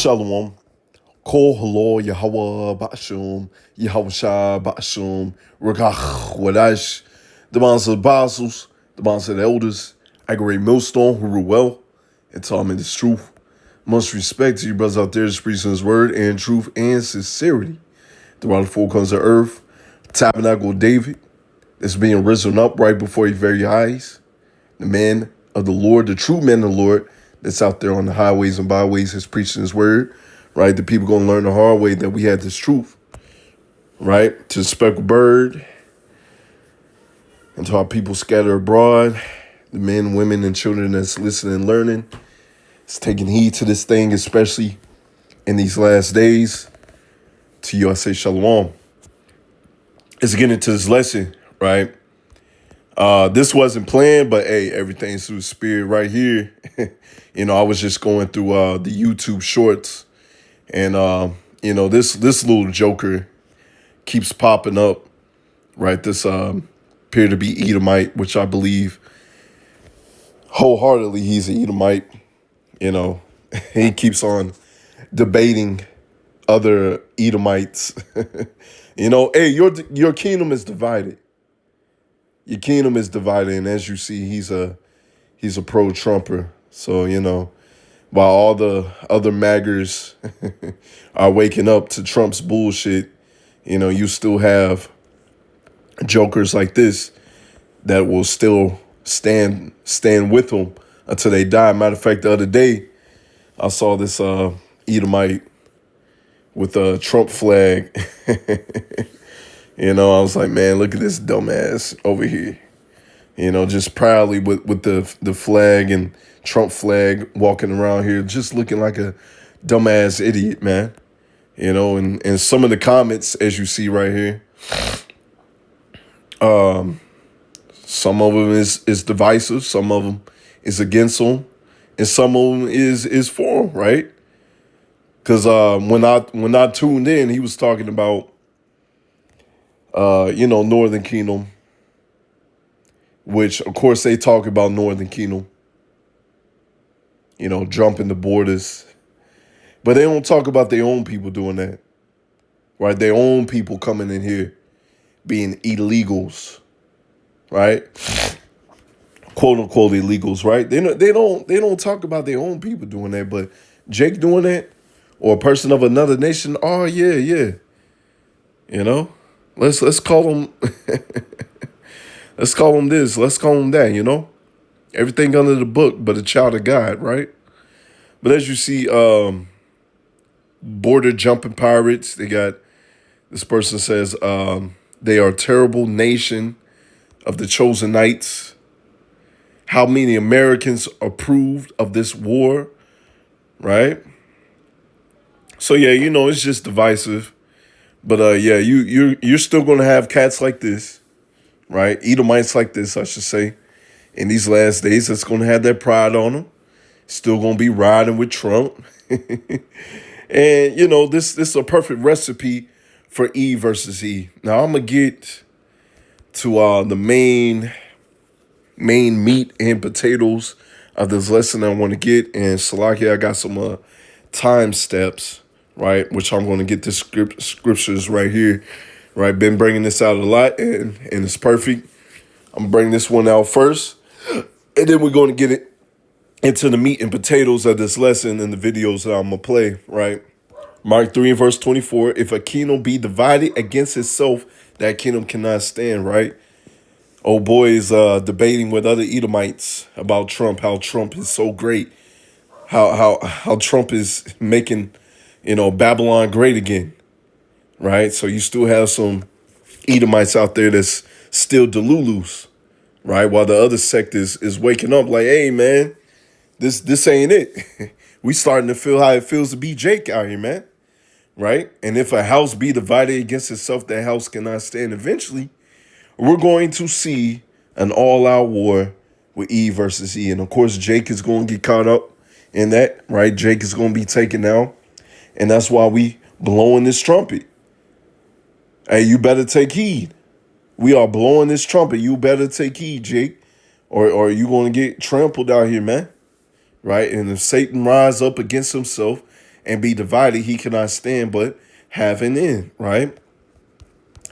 Shalom. Kol halo Yahweh Ba'ashum, Yahweh Ba'ashum, Rakach Wadash, the bonds of the apostles, the bonds of the elders, I great millstone who rule well, and taught me this truth. Much respect to you brothers out there that's preaching his word and truth and sincerity. Throughout the four corners of earth, tabernacle of David, that's being risen up right before your very eyes. The man of the Lord, the true man of the Lord, that's out there on the highways and byways is preaching his word, right? The people going to learn the hard way that we had this truth, right? To the speckled bird and to our people scattered abroad, the men, women, and children that's listening and learning, it's taking heed to this thing, especially in these last days. To you, I say shalom. Let's get into this lesson, right? This wasn't planned, but hey, everything's through the spirit right here. I was just going through the YouTube shorts, and this little joker keeps popping up, right? This appear to be Edomite, which I believe wholeheartedly he's an Edomite. He keeps on debating other Edomites. Hey, your kingdom is divided. Your kingdom is divided, and as you see, he's a pro-Trumper. So, while all the other maggers are waking up to Trump's bullshit, you still have jokers like this that will still stand with him until they die. Matter of fact, the other day, I saw this Edomite with a Trump flag. I was like, man, look at this dumbass over here. Just proudly with the flag and Trump flag walking around here, just looking like a dumbass idiot, man. And some of the comments, as you see right here, some of them is divisive, some of them is against them, and some of them is for them, right? Because when I tuned in, he was talking about Northern Kingdom, which of course they talk about Northern Kingdom, jumping the borders, but they don't talk about their own people doing that, right? Their own people coming in here being illegals, right? Quote unquote illegals, right? They don't talk about their own people doing that, but Jake doing that or a person of another nation, oh yeah. Let's call them let's call them this, let's call them that, Everything under the book but a child of God, right? But as you see, border jumping pirates, they got this person says they are a terrible nation of the chosen knights. How many Americans approved of this war, right? So yeah, it's just divisive. But you're still gonna have cats like this, right? Edomites like this, I should say, in these last days that's gonna have that pride on them. Still gonna be riding with Trump. And this is a perfect recipe for E versus E. Now I'm gonna get to the main meat and potatoes of this lesson I want to get. And Salakia, I got some time steps, right? Which I'm going to get the scriptures right here, right? Been bringing this out a lot, and it's perfect. I'm going to bring this one out first, and then we're going to get it into the meat and potatoes of this lesson and the videos that I'm going to play, right? Mark 3 and verse 24, if a kingdom be divided against itself, that kingdom cannot stand, right? Old boy is debating with other Edomites about Trump, how Trump is so great, how Trump is making, Babylon great again, right? So you still have some Edomites out there that's still delulus, right? While the other sect is waking up like, hey, man, this ain't it. We starting to feel how it feels to be Jake out here, man, right? And if a house be divided against itself, that house cannot stand. Eventually, we're going to see an all-out war with E versus E. And, of course, Jake is going to get caught up in that, right? Jake is going to be taken out. And that's why we blowing this trumpet. Hey, you better take heed. We are blowing this trumpet. You better take heed, Jake, or you going to get trampled out here, man, right? And if Satan rise up against himself and be divided, he cannot stand but have an end, right?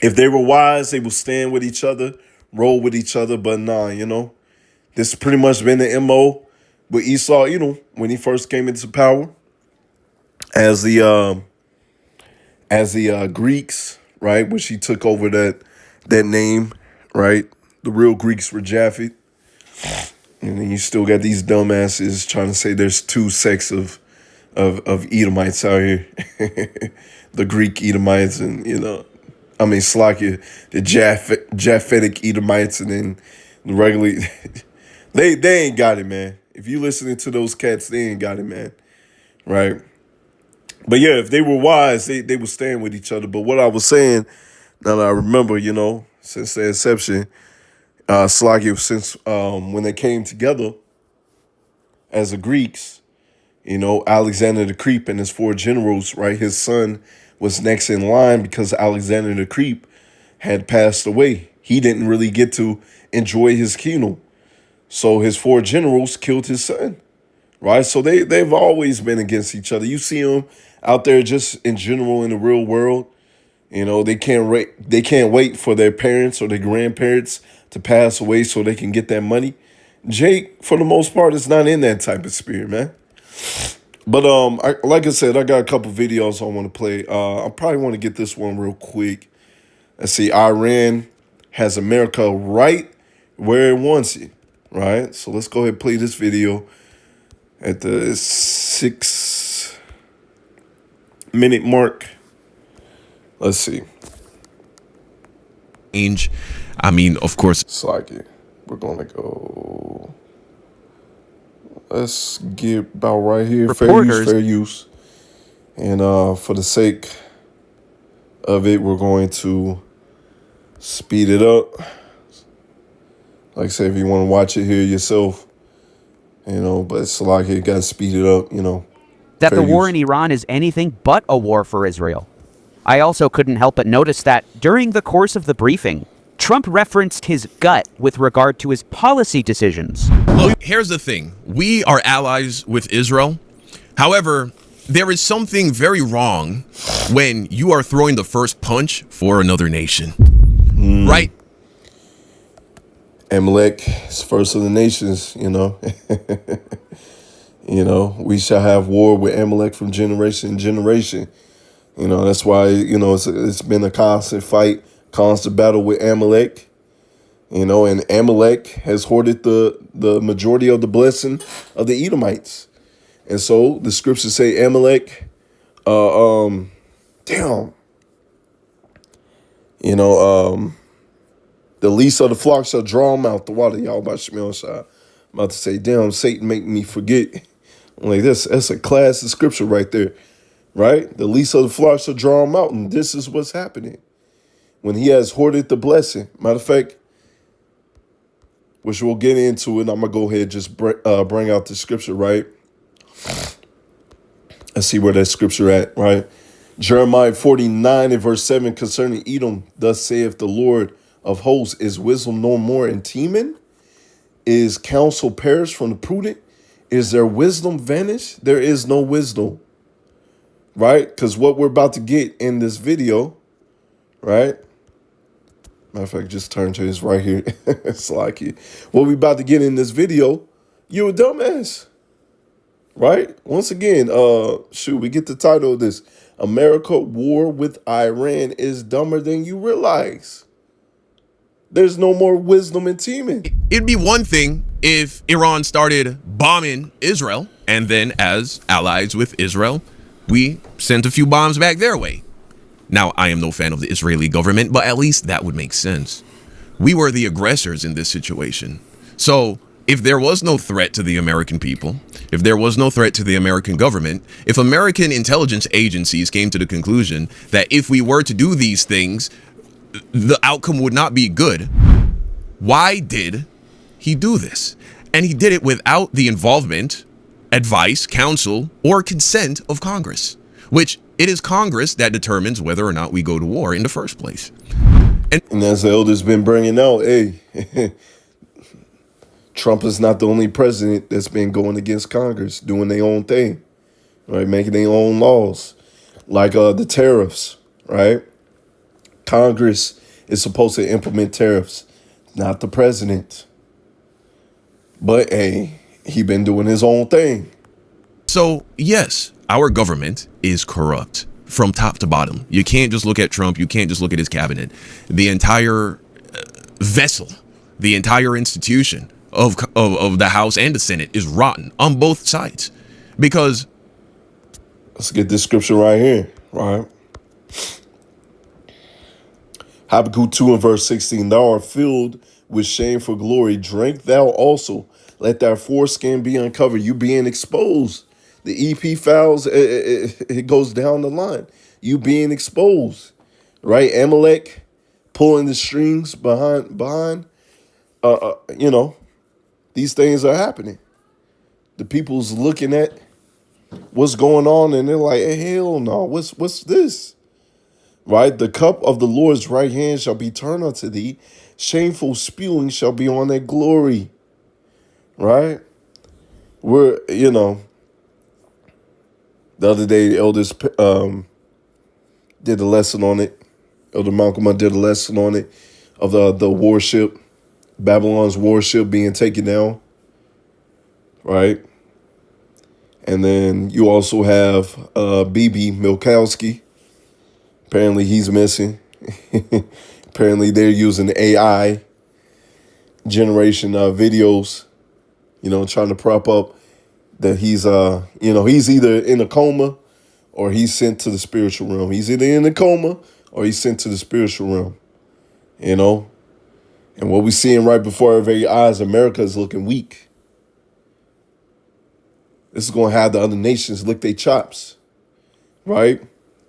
If they were wise, they would stand with each other, roll with each other. But nah, this has pretty much been the MO with Esau, when he first came into power as the Greeks, right? Which he took over that name, right? The real Greeks were Japhet. And then you still got these dumbasses trying to say there's two sects of Edomites out here. The Greek Edomites and, Slakia, the Japhetic Edomites, and then the regular they ain't got it, man. If you listening to those cats, they ain't got it, man. Right? But yeah, if they were wise, they would stand with each other. But what I was saying, now that I remember, since the inception, Slakia, since when they came together as the Greeks, Alexander the Creep and his 4 generals, right? His son was next in line because Alexander the Creep had passed away. He didn't really get to enjoy his kingdom. So his 4 generals killed his son, right? So they've always been against each other. You see them out there just in general in the real world. They can't wait for their parents or their grandparents to pass away so they can get that money. Jake, for the most part, is not in that type of spirit, man. But like I said, I got a couple videos I want to play. I probably want to get this one real quick. Let's see. Iran has America right where it wants it, right? So let's go ahead and play this video at the 6-minute mark. Let's see. I mean, of course. It's like it. We're going to go. Let's get about right here. Fair use. And for the sake of it, we're going to speed it up. Like I said, if you want to watch it here yourself, but it's like you got to speed it up, That the war in Iran is anything but a war for Israel. I also couldn't help but notice that during the course of the briefing, Trump referenced his gut with regard to his policy decisions. Look, here's the thing. We are allies with Israel. However, there is something very wrong when you are throwing the first punch for another nation. Right? Amalek is first of the nations, we shall have war with Amalek from generation to generation. That's why, it's been a constant fight, constant battle with Amalek, and Amalek has hoarded the majority of the blessing of the Edomites. And so the scriptures say Amalek, the least of the flock shall draw them out the water. Y'all about to say, damn, Satan make me forget. I'm like, that's a class of scripture right there. Right? The least of the flock shall draw him out. And this is what's happening. When he has hoarded the blessing. Matter of fact, which we'll get into it. I'm going to go ahead and just bring out the scripture, right? Let's see where that scripture at, right? Jeremiah 49 and verse 7 concerning Edom. Thus saith the Lord of hosts, is wisdom no more in Teman? Is counsel perished from the prudent? Is their wisdom vanished? There is no wisdom. Right? Because what we're about to get in this video, right? Matter of fact, just turn to this right here. It's like it. What we're about to get in this video, you a dumbass. Right? Once again, we get the title of this. America war with Iran is dumber than you realize. There's no more wisdom in teaming. It'd be one thing if Iran started bombing Israel, and then as allies with Israel, we sent a few bombs back their way. Now, I am no fan of the Israeli government, but at least that would make sense. We were the aggressors in this situation. So if there was no threat to the American people, if there was no threat to the American government, if American intelligence agencies came to the conclusion that if we were to do these things, the outcome would not be good, why did he do this? And he did it without the involvement, advice, counsel, or consent of Congress, which it is Congress that determines whether or not we go to war in the first place. And as the elders been bringing out, hey, Trump is not the only president that's been going against Congress, doing their own thing, right? Making their own laws, like the tariffs, right? Congress is supposed to implement tariffs, not the president. But hey, he been doing his own thing. So, yes, our government is corrupt from top to bottom. You can't just look at Trump. You can't just look at his cabinet. The entire vessel, the entire institution of the House and the Senate is rotten on both sides. Because let's get this scripture right here, right? Habakkuk 2 and verse 16, thou art filled with shameful glory. Drink thou also. Let thy foreskin be uncovered. You being exposed. The EP files, it goes down the line. You being exposed, right? Amalek pulling the strings behind. These things are happening. The people's looking at what's going on, and they're like, hey, hell no, what's this? Right? The cup of the Lord's right hand shall be turned unto thee. Shameful spewing shall be on their glory. Right? The other day, the elders did a lesson on it. Elder Malcolm did a lesson on it of the warship, Babylon's warship being taken down. Right? And then you also have B.B. Milkowski. Apparently he's missing. Apparently they're using AI generation videos, trying to prop up that he's either in a coma or he's sent to the spiritual realm. He's either in a coma or he's sent to the spiritual realm, And what we're seeing right before our very eyes, America is looking weak. This is going to have the other nations lick their chops, right?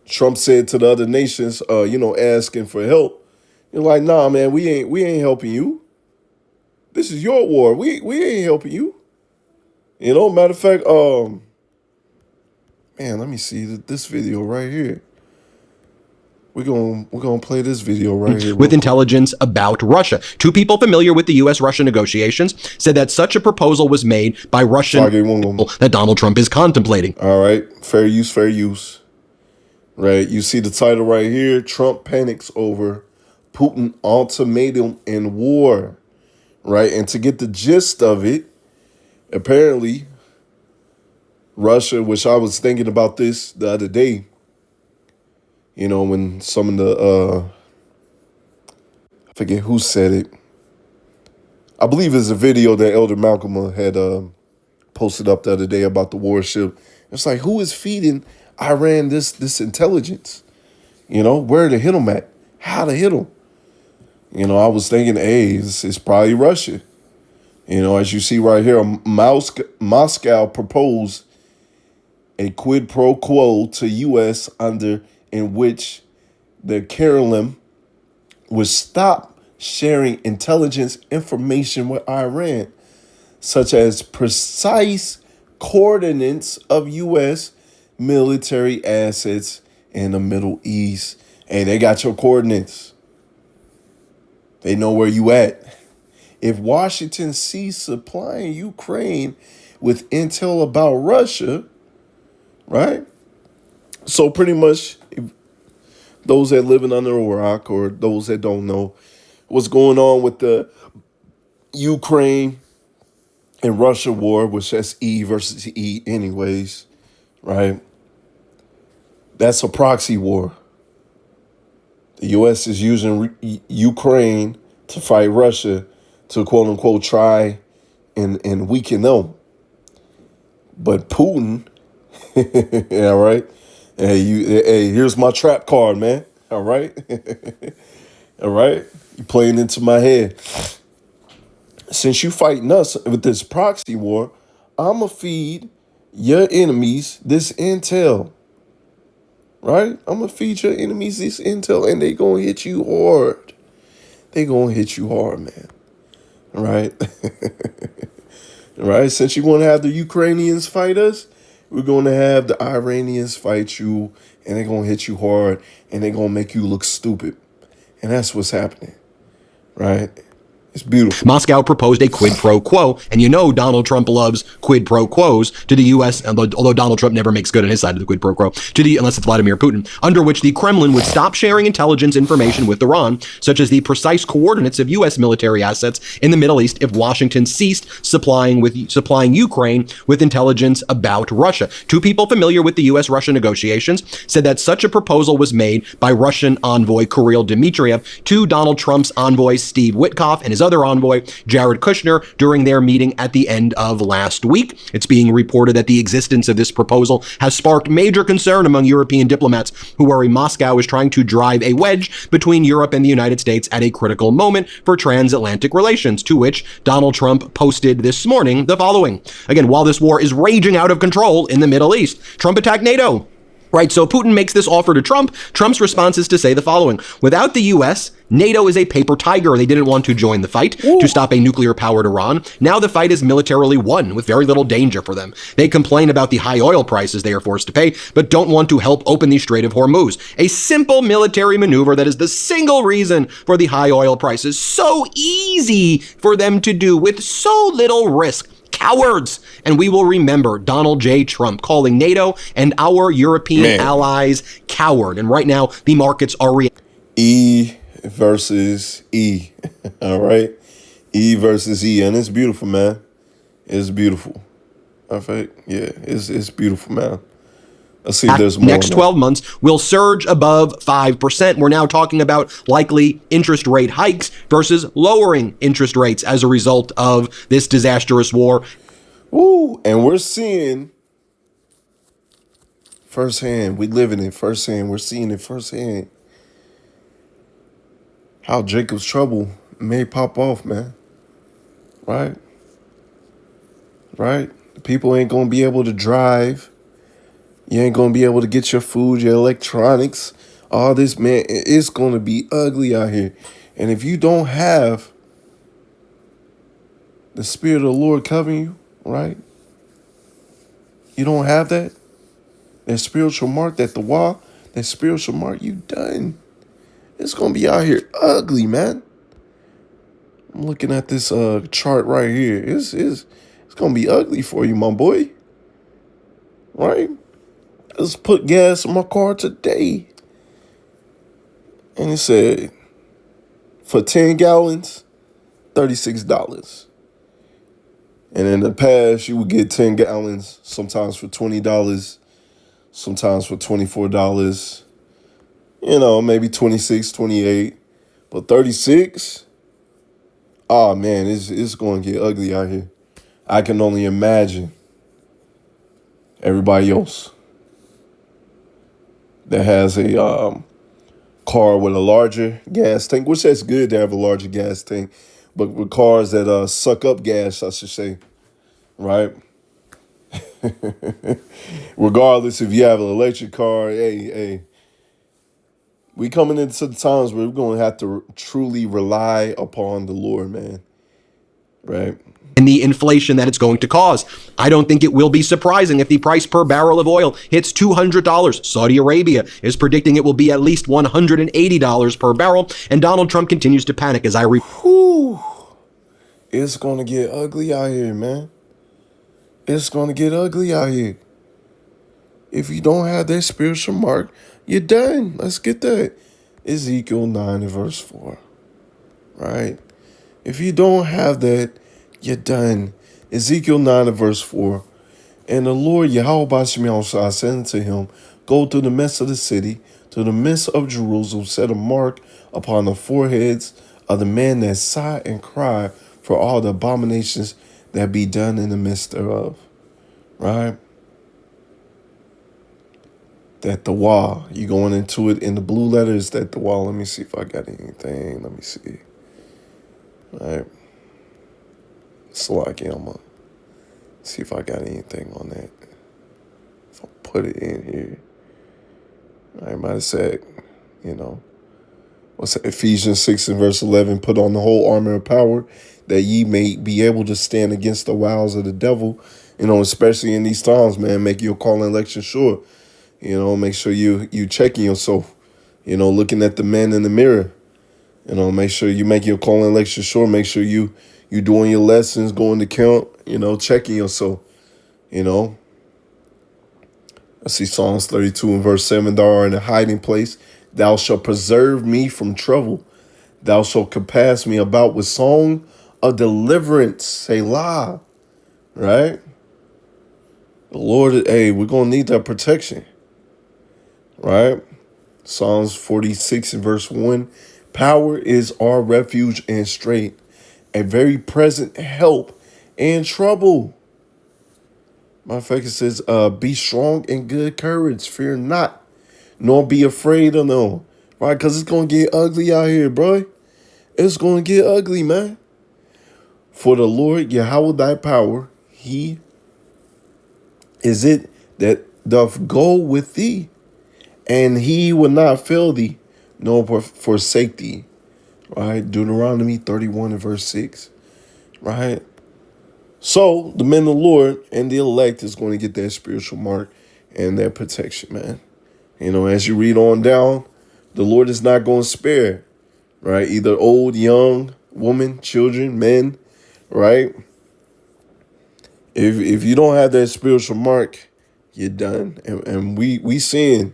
Trump said to the other nations, asking for help. You're like, nah, man, we ain't helping you. This is your war. We ain't helping you. Matter of fact, let me see this video right here. We're gonna play this video right here. With intelligence about Russia. Two people familiar with the U.S.-Russia negotiations said that such a proposal was made by Russian people that Donald Trump is contemplating. All right, fair use. Right, you see the title right here. Trump panics over Putin ultimatum in war. Right, and to get the gist of it, apparently Russia, which I was thinking about this the other day, when some of the, I forget who said it. I believe it's a video that Elder Malcolm had posted up the other day about the warship. It's like, who is feeding Iran this intelligence? Where to hit them at? How to hit them? I was thinking, hey, it's probably Russia. As you see right here, Moscow proposed a quid pro quo to U.S. in which the Kremlin would stop sharing intelligence information with Iran, such as precise coordinates of U.S. military assets in the Middle East. Hey, they got your coordinates. They know where you at. If Washington ceased supplying Ukraine with intel about Russia, right? So pretty much, those that living under a rock or those that don't know what's going on with the Ukraine and Russia war, which that's E versus E anyways, right? That's a proxy war. The U.S. is using Ukraine to fight Russia to quote unquote try and weaken them. But Putin, all right. Hey, here's my trap card, man. All right. All right. You playing into my head. Since you fighting us with this proxy war, I'ma feed your enemies this intel. Right? I'm going to feed your enemies this intel, and they going to hit you hard. They going to hit you hard, man. Right? Right? Since you want to have the Ukrainians fight us, we're going to have the Iranians fight you, and they're going to hit you hard, and they're going to make you look stupid. And that's what's happening. Right? It's beautiful. Moscow proposed a quid pro quo, and you know Donald Trump loves quid pro quos to the U.S., although Donald Trump never makes good on his side of the quid pro quo, unless it's Vladimir Putin, under which the Kremlin would stop sharing intelligence information with Iran, such as the precise coordinates of U.S. military assets in the Middle East if Washington ceased supplying Ukraine with intelligence about Russia. Two people familiar with the U.S.-Russia negotiations said that such a proposal was made by Russian envoy Kirill Dmitriev to Donald Trump's envoy Steve Witkoff and his other envoy, Jared Kushner, during their meeting at the end of last week. It's being reported that the existence of this proposal has sparked major concern among European diplomats who worry Moscow is trying to drive a wedge between Europe and the United States at a critical moment for transatlantic relations, to which Donald Trump posted this morning the following. Again, while this war is raging out of control in the Middle East, Trump attacked NATO. Right, so Putin makes this offer to Trump. Trump's response is to say the following. Without the U.S., NATO is a paper tiger. They didn't want to join the fight to stop a nuclear-powered Iran. Now the fight is militarily won with very little danger for them. They complain about the high oil prices they are forced to pay, but don't want to help open the Strait of Hormuz. A simple military maneuver that is the single reason for the high oil prices. So easy for them to do with so little risk. Cowards. And we will remember Donald J. Trump calling NATO and our European allies coward. And right now, the markets are E versus E. All right? E versus E. And it's beautiful, man. It's beautiful. In fact, yeah, it's beautiful, man. Let's see if there's more. Next 12 months will surge above 5%. We're now talking about likely interest rate hikes versus lowering interest rates as a result of this disastrous war. Woo! And we're seeing firsthand. We living it firsthand. We're seeing it firsthand. How Jacob's trouble may pop off, man. Right? Right? People ain't gonna be able to drive. You ain't going to be able to get your food, your electronics, all this, man. It's going to be ugly out here. And if you don't have the Spirit of the Lord covering you, right? You don't have that spiritual mark, that spiritual mark, you done. It's going to be out here ugly, man. I'm looking at this chart right here. It's going to be ugly for you, my boy. Right? Let's put gas in my car today. And it said, for 10 gallons, $36. And in the past, you would get 10 gallons, sometimes for $20, sometimes for $24, maybe 26, 28. But 36, oh man, it's going to get ugly out here. I can only imagine everybody else that has a car with a larger gas tank, which that's good to have a larger gas tank, but with cars that suck up gas, I should say, right? Regardless if you have an electric car, hey, we coming into the times where we're going to have to truly rely upon the Lord, man, right? And the inflation that it's going to cause. I don't think it will be surprising if the price per barrel of oil hits $200. Saudi Arabia is predicting it will be at least $180 per barrel. And Donald Trump continues to panic as It's going to get ugly out here, man. It's going to get ugly out here. If you don't have that spiritual mark, you're done. Let's get that. Ezekiel 9 and verse 4. Right? If you don't have that, you're done. Ezekiel 9 and verse 4. And the Lord Yahweh said unto him, go to the midst of the city, to the midst of Jerusalem, set a mark upon the foreheads of the men that sigh and cry for all the abominations that be done in the midst thereof. Right? That the wall. You going into it in the blue letters, that the wall. Let me see if I got anything. Let me see. All right. Slacky, I'm going to see if I got anything on that. If I put it in here. I might have said, what's that? Ephesians 6 and verse 11, put on the whole armor of power that ye may be able to stand against the wiles of the devil, especially in these times, man. Make your call and election sure. Make sure you checking yourself, looking at the man in the mirror, You know, make sure you make your calling lecture sure. Make sure you doing your lessons, going to count, you know, checking yourself, you know. I see Psalms 32 and verse 7, thou art in a hiding place. Thou shalt preserve me from trouble. Thou shalt compass me about with song of deliverance. Selah. Right? The Lord, hey, we're going to need that protection. Right? Psalms 46 and verse 1. Power is our refuge and strength, a very present help in trouble. Matter of fact, it says, be strong and good courage, fear not, nor be afraid of them. Right? Because it's going to get ugly out here, bro. It's going to get ugly, man. For the Lord, Yahweh thy power, he is it that doth go with thee, and he will not fail thee, nor forsake thee. Right? Deuteronomy 31 and verse 6. Right? So the men of the Lord and the elect is going to get that spiritual mark and that protection, man. You know, as you read on down, the Lord is not going to spare, right? Either old, young, woman, children, men, right? If you don't have that spiritual mark, you're done. And we seeing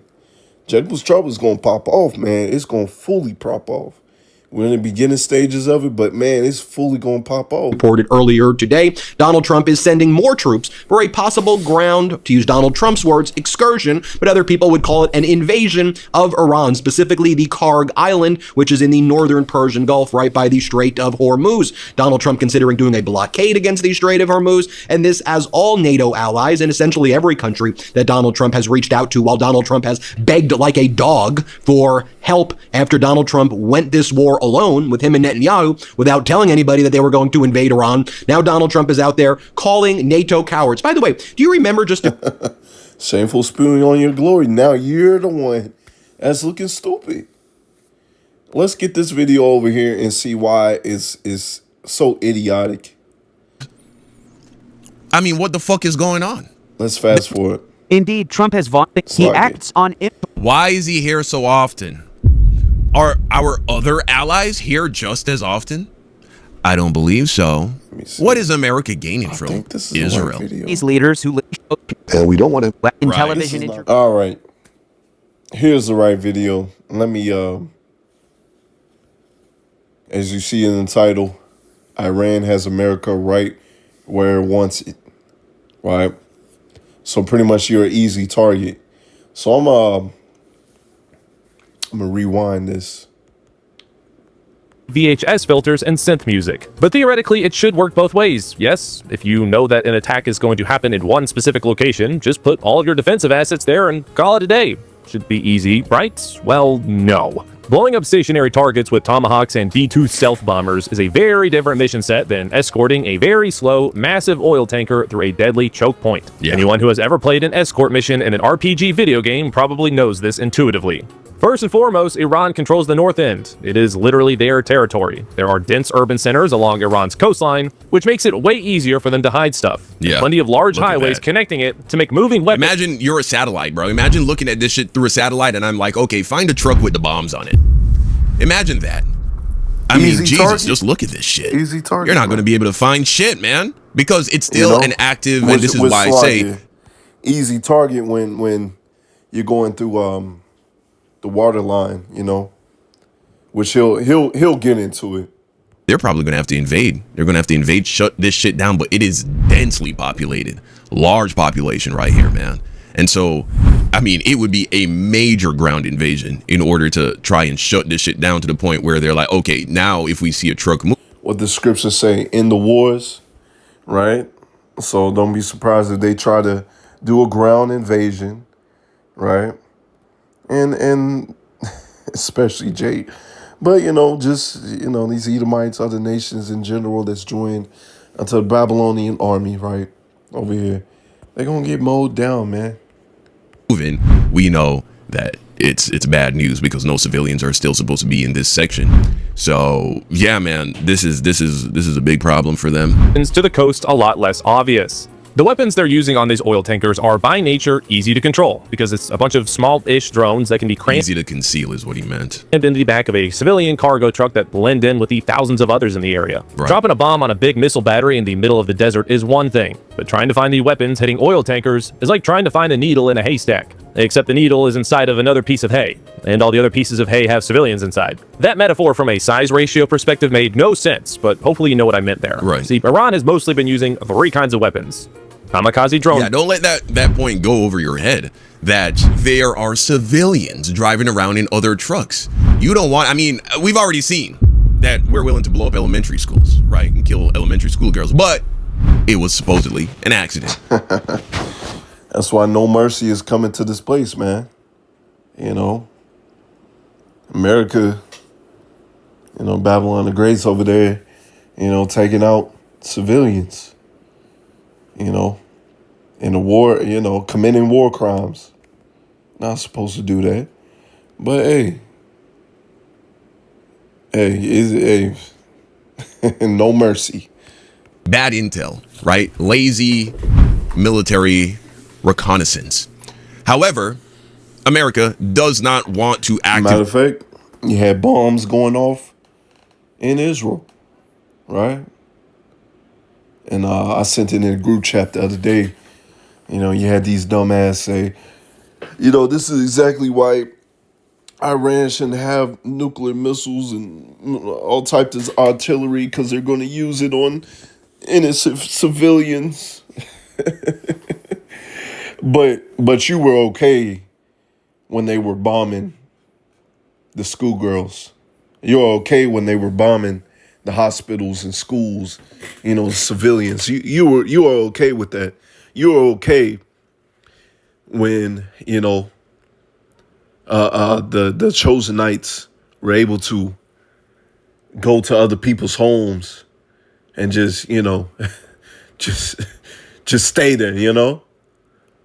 Jacob's trouble is going to pop off, man. It's going to fully pop off. We're in the beginning stages of it, but man, it's fully going to pop off. Reported earlier today, Donald Trump is sending more troops for a possible ground, to use Donald Trump's words, excursion, but other people would call it an invasion of Iran, specifically the Karg Island, which is in the northern Persian Gulf, right by the Strait of Hormuz. Donald Trump considering doing a blockade against the Strait of Hormuz, and this as all NATO allies and essentially every country that Donald Trump has reached out to, while Donald Trump has begged like a dog for help after Donald Trump went this war alone with him and Netanyahu without telling anybody that they were going to invade Iran. Now Donald Trump is out there calling NATO cowards. By the way, do you remember just shameful spewing on your glory? Now you're the one that's looking stupid. Let's get this video over here and see why it's so idiotic. I mean, what the fuck is going on? Let's fast forward. Indeed, Trump has vaunted he acts on it. Why is he here so often? Are our other allies here just as often? I don't believe so. What is America gaining from Israel? These leaders who and we don't want to in television all right. Here's the right video. Let me as you see in the title, Iran has America right where it wants it. Right? So pretty much you're an easy target. So I'm gonna rewind this. VHS filters and synth music. But theoretically, it should work both ways. Yes, if you know that an attack is going to happen in one specific location, just put all of your defensive assets there and call it a day. Should be easy, right? Well, no. Blowing up stationary targets with Tomahawks and B-2 stealth bombers is a very different mission set than escorting a very slow, massive oil tanker through a deadly choke point. Yeah. Anyone who has ever played an escort mission in an RPG video game probably knows this intuitively. First and foremost, Iran controls the north end. It is literally their territory. There are dense urban centers along Iran's coastline, which makes it way easier for them to hide stuff. Yeah. Plenty of large Look at highways that. connecting it to make moving weapons. Imagine you're a satellite, bro. Imagine looking at this shit through a satellite and I'm like, okay, find a truck with the bombs on it. Imagine that. I mean, Easy Jesus, target. just look at this shit. Easy target, You're not going to bro. be able to find shit, man, because it's still You know, an active, with- and this is with why I Slack, say, yeah. Easy target when you're going through the water line, you know, which he'll get into it. they're probably going to have to invade. They're going to have to invade, shut this shit down, but it is densely populated. Large population right here, man. And so, I mean, it would be a major ground invasion in order to try and shut this shit down to the point where they're like, okay, now if we see a truck move. What the scriptures say in the wars, right? So don't be surprised if they try to do a ground invasion, right? And especially Jake. But, you know, just, you know, these Edomites, other nations in general that's joined unto the Babylonian army, right, over here, they're going to get mowed down, man. Moving, we know that it's bad news because no civilians are still supposed to be in this section. So yeah, man, this is a big problem for them. To the coast a lot less obvious. The weapons they're using on these oil tankers are by nature easy to control because it's a bunch of small-ish drones that can be crammed Easy to conceal is what he meant. into the back of a civilian cargo truck that blend in with the thousands of others in the area. Right. Dropping a bomb on a big missile battery in the middle of the desert is one thing, but trying to find the weapons hitting oil tankers is like trying to find a needle in a haystack. Except the needle is inside of another piece of hay, and all the other pieces of hay have civilians inside. That metaphor from a size ratio perspective made no sense, but hopefully you know what I meant there. Right. See, Iran has mostly been using 3 kinds of weapons. Kamikaze drone. Yeah, don't let that point go over your head, that there are civilians driving around in other trucks. You don't want, I mean, we've already seen that we're willing to blow up elementary schools, right, and kill elementary school girls, but it was supposedly an accident. That's why No Mercy is coming to this place, man. You know, America, you know, Babylon the Great's over there, you know, taking out civilians, you know, in the war, you know, committing war crimes. Not supposed to do that. But hey, no mercy. Bad intel, right? Lazy military reconnaissance. However, America does not want to Matter of fact, you had bombs going off in Israel, right? And I sent it in a group chat the other day. You know, you had these dumbass say, you know, this is exactly why Iran shouldn't have nuclear missiles and all types of artillery, because they're going to use it on innocent civilians. But you were okay when they were bombing the schoolgirls. You were okay when they were bombing the hospitals and schools, you know, civilians. You were okay with that. You were okay when, you know, the chosen knights were able to go to other people's homes and just, you know, just stay there, you know?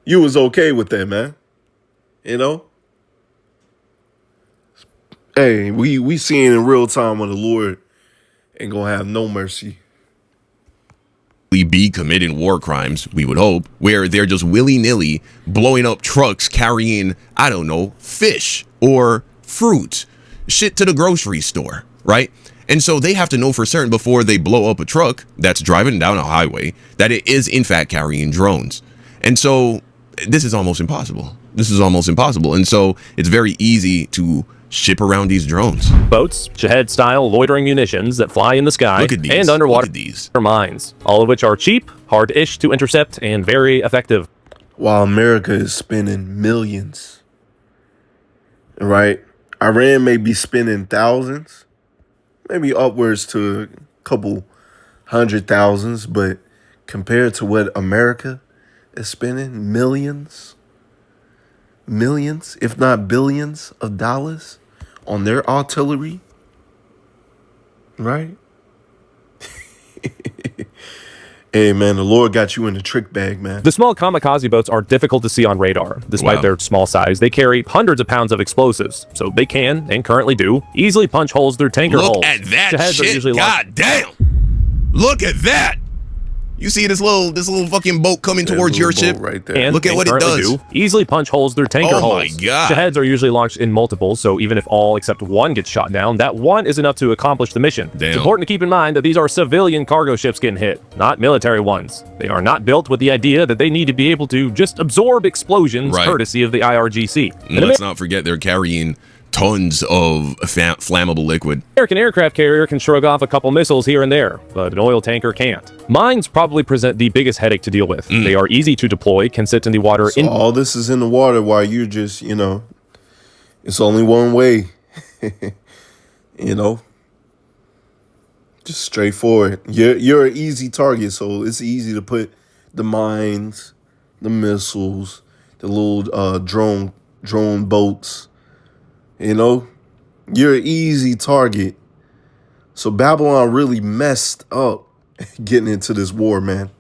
You was okay with that, man. You know? Hey, we seeing in real time when the Lord ain't gonna have no mercy. be committing war crimes, we would hope, where they're just willy-nilly blowing up trucks carrying, I don't know, fish or fruit, shit to the grocery store, right? And so they have to know for certain before they blow up a truck that's driving down a highway that it is in fact carrying drones. And so this is almost impossible. And so it's very easy to ship around these drones. Boats, Shahed-style loitering munitions that fly in the sky Look at these. and underwater Look at these. mines, all of which are cheap, hard-ish to intercept, and very effective. While America is spending millions, right? Iran may be spending thousands, maybe upwards to a couple 100,000s, but compared to what America is spending, millions, if not billions of dollars on their artillery, right? Hey, man, the Lord got you in the trick bag, man. The small kamikaze boats are difficult to see on radar. Despite Wow. their small size, they carry hundreds of pounds of explosives, so they can, and currently do, easily punch holes through tanker Look hulls. at that Shaheds are shit. usually God damn. Look at that. You see this little fucking boat coming There's towards a your little ship? boat right there. And Look at they what it currently does. do easily punch holes through tanker Oh hulls. my God. Shaheads are usually launched in multiples, so even if all except one gets shot down, that one is enough to accomplish the mission. Damn. It's important to keep in mind that these are civilian cargo ships getting hit, not military ones. They are not built with the idea that they need to be able to just absorb explosions Right. courtesy of the IRGC. And let's not forget they're carrying tons of flammable liquid. American aircraft carrier can shrug off a couple missiles here and there, but an oil tanker can't. Mines probably present the biggest headache to deal with. They are easy to deploy, can sit in the water So all this is in the water while you're just, you know, it's only one way, you know, just straightforward. You're an easy target, so it's easy to put the mines, the missiles, the little drone boats. You know, you're an easy target. So Babylon really messed up getting into this war, man.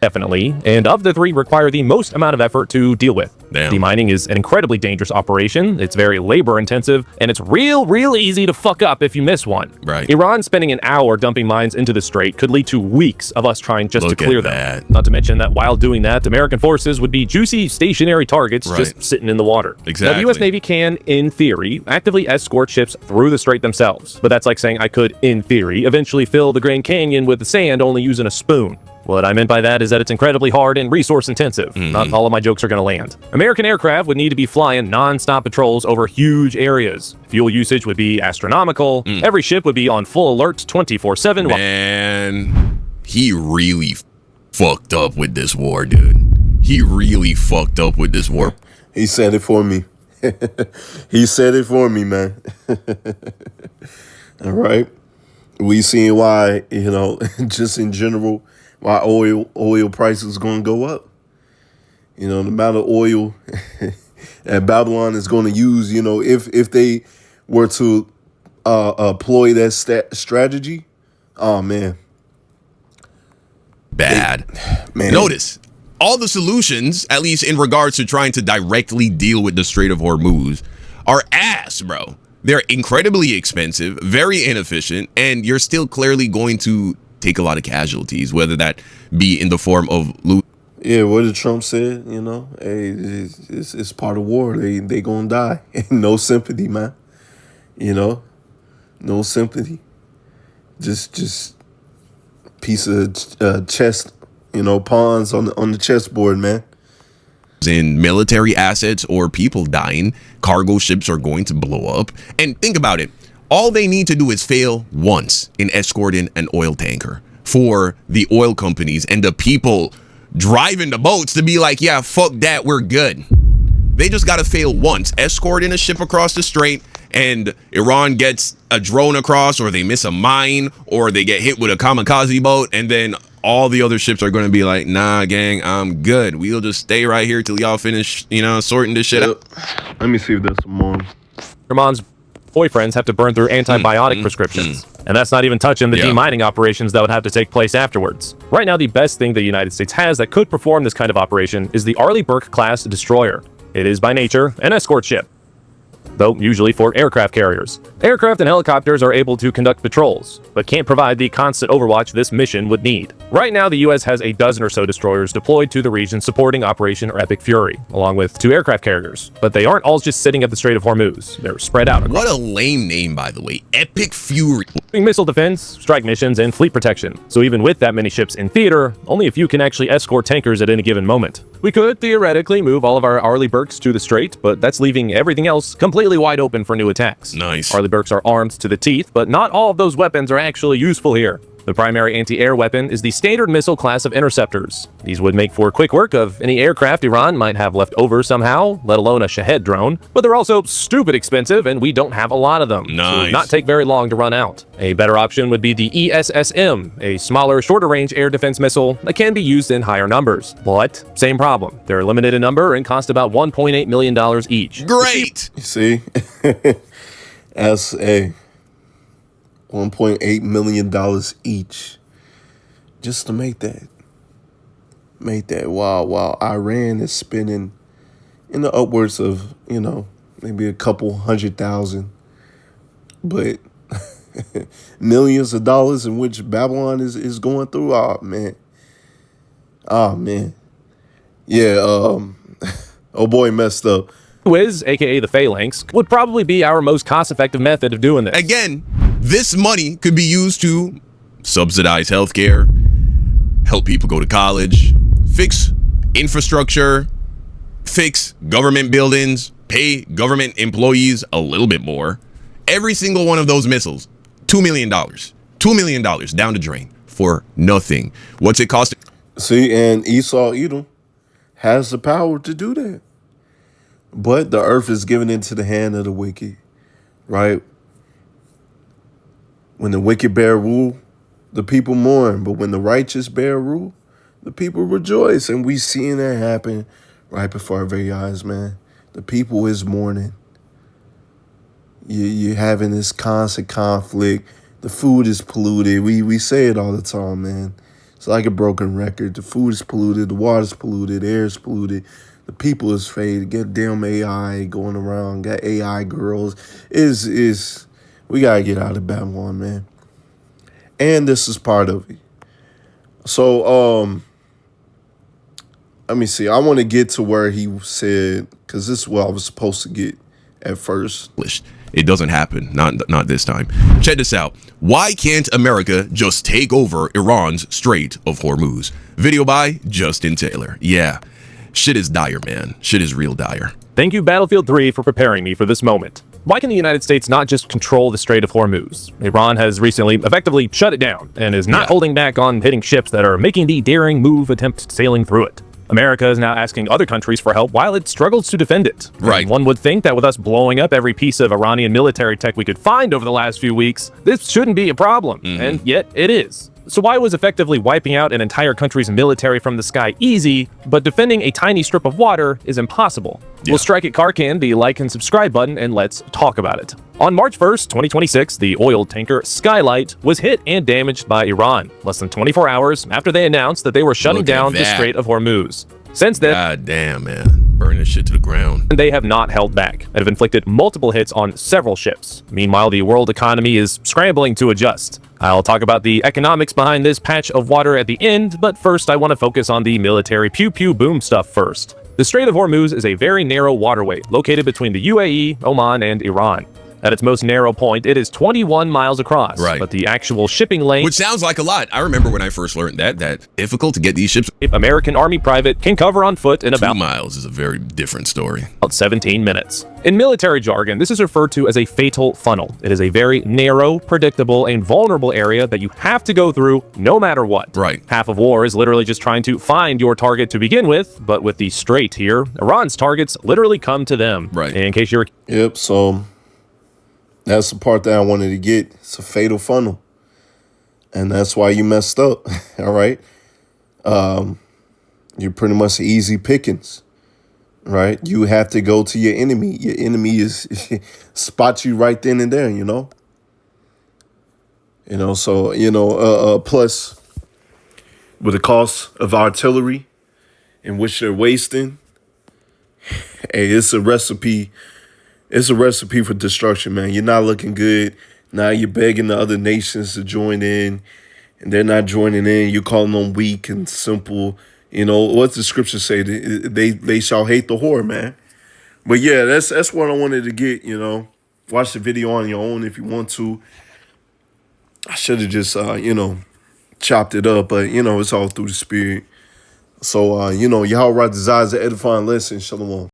definitely, and of the three require the most amount of effort to deal with. Damn. Demining is an incredibly dangerous operation. It's very labor intensive, and it's real easy to fuck up if you miss one. Right. Iran spending an hour dumping mines into the strait could lead to weeks of us trying just Look to clear at them. that. Not to mention that while doing that, American forces would be juicy stationary targets Right. just sitting in the water. Exactly. Now, the U.S. Navy can, in theory, actively escort ships through the strait themselves. But that's like saying I could, in theory, eventually fill the Grand Canyon with sand only using a spoon. What I meant by that is that it's incredibly hard and resource intensive. Not all of my jokes are going to land. American aircraft would need to be flying non-stop patrols over huge areas. Fuel usage would be astronomical. Every ship would be on full alert 24/7. Man, he really fucked up with this war, dude. He really fucked up with this war. He said it for me. He said it for me, man. All right. We seeing why, just in general, why oil prices going to go up. The amount of oil that Babylon is going to use, if they were to employ that strategy, oh, man. Bad. Man. Notice, all the solutions, at least in regards to trying to directly deal with the Strait of Hormuz, are ass, bro. They're incredibly expensive, very inefficient, and you're still clearly going to take a lot of casualties, whether that be in the form of loot. Yeah, what did Trump said, hey, it's part of war. They gonna die. No sympathy, man. No sympathy. Just piece of chess, pawns on the chessboard, man. In military assets or people dying, cargo ships are going to blow up. And think about it. All they need to do is fail once in escorting an oil tanker for the oil companies and the people driving the boats to be like, yeah, fuck that, we're good. They just got to fail once, escorting a ship across the strait, and Iran gets a drone across, or they miss a mine, or they get hit with a kamikaze boat, and then all the other ships are going to be like, nah, gang, I'm good. We'll just stay right here till y'all finish, sorting this shit out. Let me see if there's some more. Iran's boyfriends have to burn through antibiotic prescriptions. And that's not even touching the demining operations that would have to take place afterwards. Right now, the best thing the United States has that could perform this kind of operation is the Arleigh Burke-class destroyer. It is by nature an escort ship, though usually for aircraft carriers. Aircraft and helicopters are able to conduct patrols, but can't provide the constant overwatch this mission would need. Right now, the U.S. has a dozen or so destroyers deployed to the region supporting Operation Epic Fury, along with 2 aircraft carriers. But they aren't all just sitting at the Strait of Hormuz. They're spread out across. What a lame name, by the way. Epic Fury. Missile defense, strike missions, and fleet protection. So even with that many ships in theater, only a few can actually escort tankers at any given moment. We could theoretically move all of our Arleigh Burkes to the strait, but that's leaving everything else completely wide open for new attacks. Nice. Arleigh Burkes are armed to the teeth, but not all of those weapons are actually useful here. The primary anti-air weapon is the Standard Missile class of interceptors. These would make for quick work of any aircraft Iran might have left over somehow, let alone a Shahed drone, but they're also stupid expensive and we don't have a lot of them. So it Nice. would not take very long to run out. A better option would be the ESSM, a smaller, shorter range air defense missile that can be used in higher numbers. But same problem. They're limited in number and cost about $1.8 million each. Great. You see? As a $1.8 million each just to make that. While Iran is spending in the upwards of, maybe a couple 100,000, but millions of dollars in which Babylon is going through. Oh man. Yeah, oh boy messed up. Wiz, aka the Phalanx, would probably be our most cost-effective method of doing this. Again, this money could be used to subsidize healthcare, help people go to college, fix infrastructure, fix government buildings, pay government employees a little bit more. Every single one of those missiles, $2 million. $2 million down the drain for nothing. What's it cost? See, and Esau Edom has the power to do that. But the earth is given into the hand of the wicked, right? When the wicked bear rule, the people mourn. But when the righteous bear rule, the people rejoice. And we seeing that happen right before our very eyes, man. The people is mourning. You're having this constant conflict. The food is polluted. We say it all the time, man. It's like a broken record. The food is polluted. The water's polluted. The air is polluted. The people is fake. Get damn AI going around. Got AI girls. Is we gotta get out of Babylon, man. And this is part of it. So let me see. I want to get to where he said, because this is what I was supposed to get at first. It doesn't happen. Not this time. Check this out. Why can't America just take over Iran's Strait of Hormuz? Video by Justin Taylor. Yeah. Shit is dire, man. Shit is real dire. Thank you, Battlefield 3, for preparing me for this moment. Why can the United States not just control the Strait of Hormuz? Iran has recently effectively shut it down and is not holding back on hitting ships that are making the daring move attempt sailing through it. America is now asking other countries for help while it struggles to defend it. Right. And one would think that with us blowing up every piece of Iranian military tech we could find over the last few weeks, this shouldn't be a problem. And yet it is. So why was effectively wiping out an entire country's military from the sky easy, but defending a tiny strip of water is impossible? We'll strike at Karkan the like and subscribe button, and let's talk about it. On March 1st, 2026, the oil tanker Skylight was hit and damaged by Iran, less than 24 hours after they announced that they were shutting down the Strait of Hormuz. Since then, God damn, man. Burn this shit to the ground. they have not held back and have inflicted multiple hits on several ships. Meanwhile, the world economy is scrambling to adjust. I'll talk about the economics behind this patch of water at the end, but first I want to focus on the military pew-pew boom stuff first. The Strait of Hormuz is a very narrow waterway located between the UAE, Oman, and Iran. At its most narrow point, it is 21 miles across, but the actual shipping lane, which sounds like a lot. I remember when I first learned that difficult to get these ships. American Army private can cover on foot in 2 about miles is a very different story. 17 minutes. In military jargon, this is referred to as a fatal funnel. It is a very narrow, predictable, and vulnerable area that you have to go through no matter what. Right. Half of war is literally just trying to find your target to begin with, but with the Strait here, Iran's targets literally come to them. Right. In case you're... Yep, so that's the part that I wanted to get. It's a fatal funnel. And that's why you messed up. All right. You're pretty much easy pickings. Right. You have to go to your enemy. Your enemy is spot you right then and there, you know. So, plus with the cost of artillery in which they're wasting, hey, it's a recipe. It's a recipe for destruction, man. You're not looking good. Now you're begging the other nations to join in, and they're not joining in. You're calling them weak and simple. You know, what's the scripture say? They shall hate the whore, man. But yeah, that's what I wanted to get, you know. Watch the video on your own if you want to. I should have just, chopped it up, but, it's all through the spirit. So, Yahweh desires an edifying lesson. Shalom.